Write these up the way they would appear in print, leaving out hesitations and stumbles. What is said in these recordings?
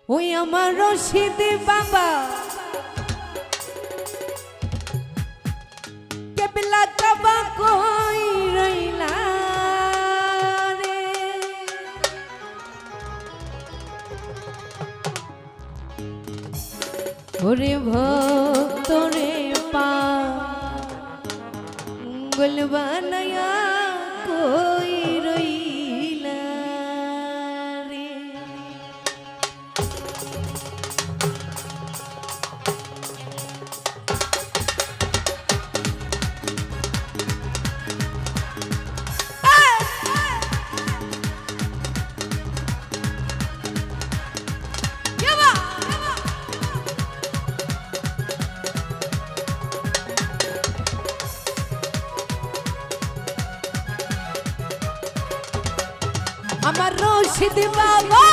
ওই আমার রশিদ বাবা কেবলা কাবা কই রইলা রে ওরে ভক্ত রে পাগল বানায়া কই রইলা রে আমার রশিদ বাবা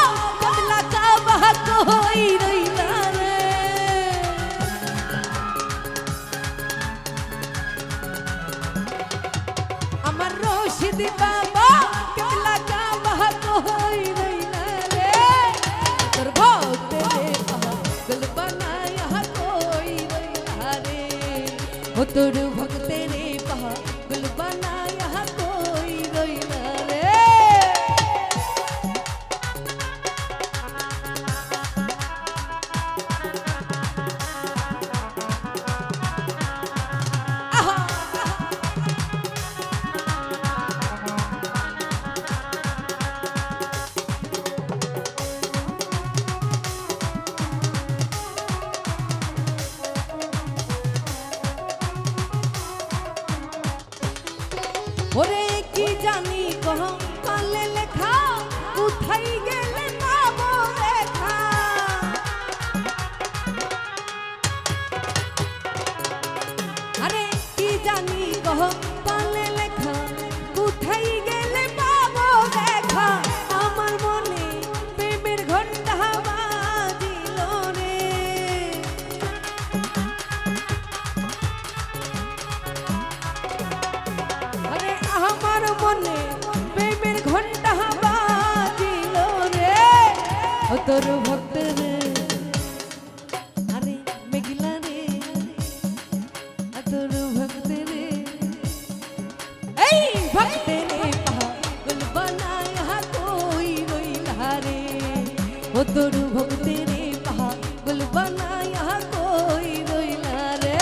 কেবলা কাবা কই রইলা রে আমার রশিদ বাবা কেবলা কাবা কই রইলা রে তোর ভক্ত রে পাগল বানায়া কই রইলা রে ও তোর ভক্ত রে পাগল বানায়া কই রইলা রে ওরে কি জানি কহ কালে লেখা কোথায় গেলে পাবো লেখা আরে কি জানি কহ কালে লেখা কোথায় গেলে পাবো লেখা আমার মনে প্রেমের ঘন্টা বাজিল রে আরে আমার মনে প্রেমের ঘন্টা বাজিল রে ও তোর ভক্ত রে আরে মেঘলা রে তোর ভক্ত রে এই ভক্ত রে পাগল বানায়া কই রইলা রে ও তোর ভক্ত রে পাগল বানায়া কই রইলা রে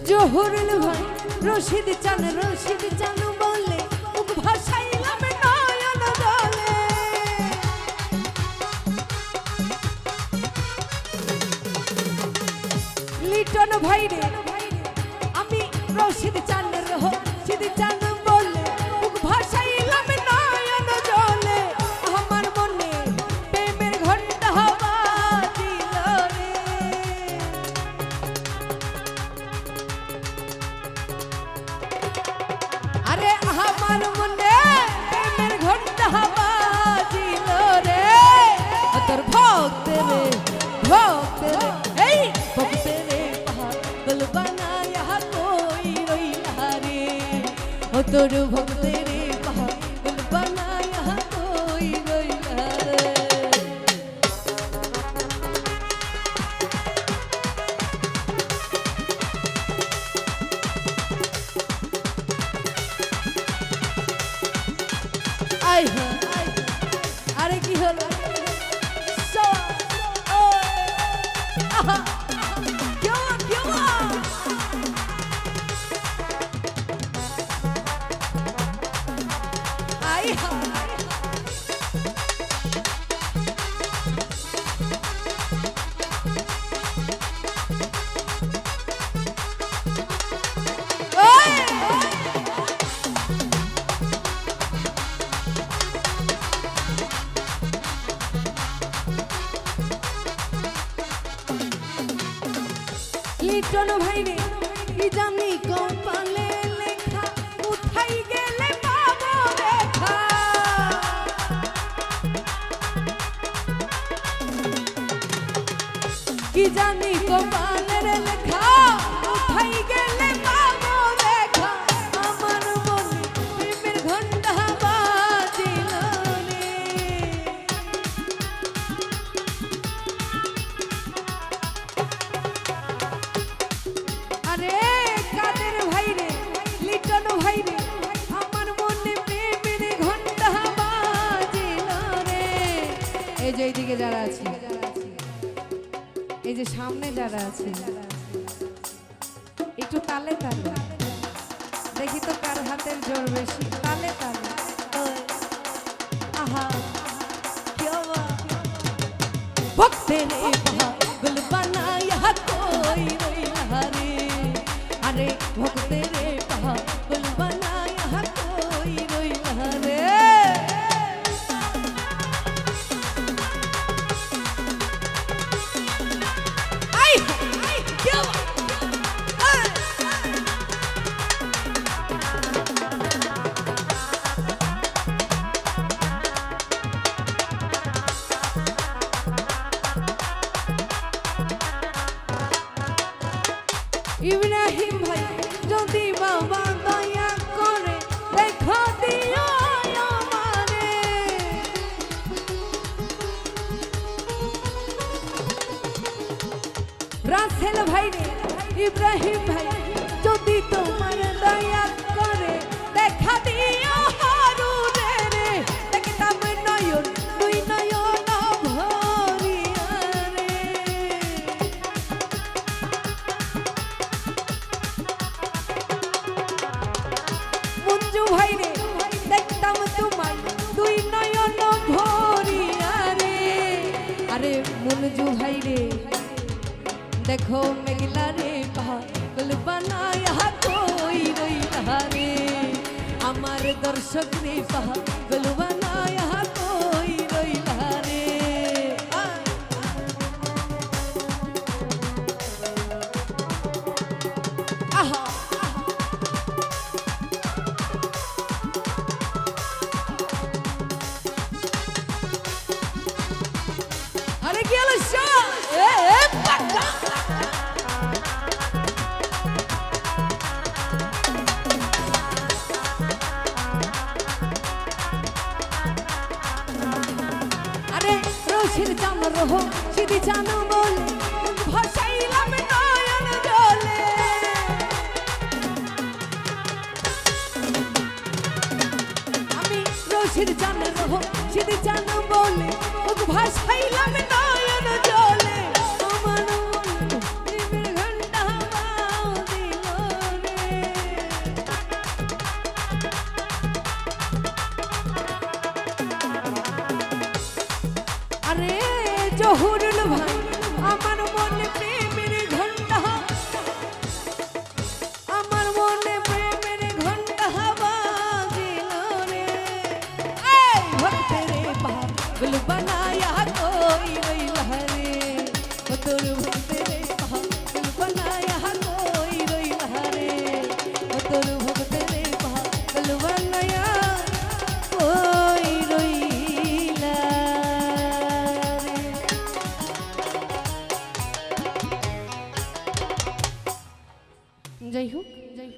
জোহরুল ভাই রশিদ চান বলে মুখ ভাসাইলাম নয়ন জলে লিটন ভাই রে আমি রশিদ চান বলে মুখ ভাসাইলাম নয়ন জলে আমার মনে প্রেমের ঘন্টা বাজিল রে আরে আমার মনে প্রেমের ঘন্টা বাজিল রে তোর ভক্ত রে এই ভক্ত রে পাগল বানায়া কই রইলা রে ও তোর ভক্ত রে পাগল বানায়া কই রইলা রে আরে কি হলো লিটন ভাই রে কি জানি কপালে লেখা উঠাই গেলে পাবো দেখা কি জানি কপালের লেখা উঠাই গেলে পাবো দেখা আমার মনে প্রেমের ঘন্টা বাজিল রে আরে কাদের ভাই রে লিটন ভাই রে আমার মনে প্রেমের ঘন্টা বাজিল রে এই যে এইদিকে যারা আছে এই যে সামনে যারা আছে একটু তালে তালে দেখি তো কার হাতের জোর বেশি তালে তালে আহা ভক্তের পাগল বানায়া কই রইলা রে আরে ভক্তের পাগল বানায়া কই রইলা রে ইব্রাহিম ভাই যদি বাবা দয়া করে দেখা দিও আমারে রাসেল ভাই রে ইব্রাহিম ভাই যদি তোমার দয়া করে দেখা দিও হারুনে রে দেখতাম নয়ন দুই নয়ন ভরিয়া রে মঞ্জু ভাই রে দেখতাম তোমার দুই নয়ন ভরিয়া রে আরে মঞ্জু ভাই রে দেখো মেঘলা রে পাগল বানায়া কই রইলা রে আমার দর্শক রে পাগল বানায়া কই রইলা রে আহা আরে কি হলো পাকা আরে রোশির চান রহ সিদি চান বলে ভাসাইলাম নয়ন জলে আমি রোশির চান রহ সিদি চান বলে ভাসাইলাম নয়ন জলে আমার মনে প্রেমের ঘন্টা বাজিল রে আরে জহুরুল ভাই আমার মনে প্রেমের ঘন্টা আমার মনে প্রেমের ঘন্টা বাজিল রে এই ভক্তের পাগল বানায়া কই রইলা রে তোর ভক্তের পাগল বানায়া কই রইলা রে তোর ভক্তের পাগল বানায়া কই রইলা রে যাই হোক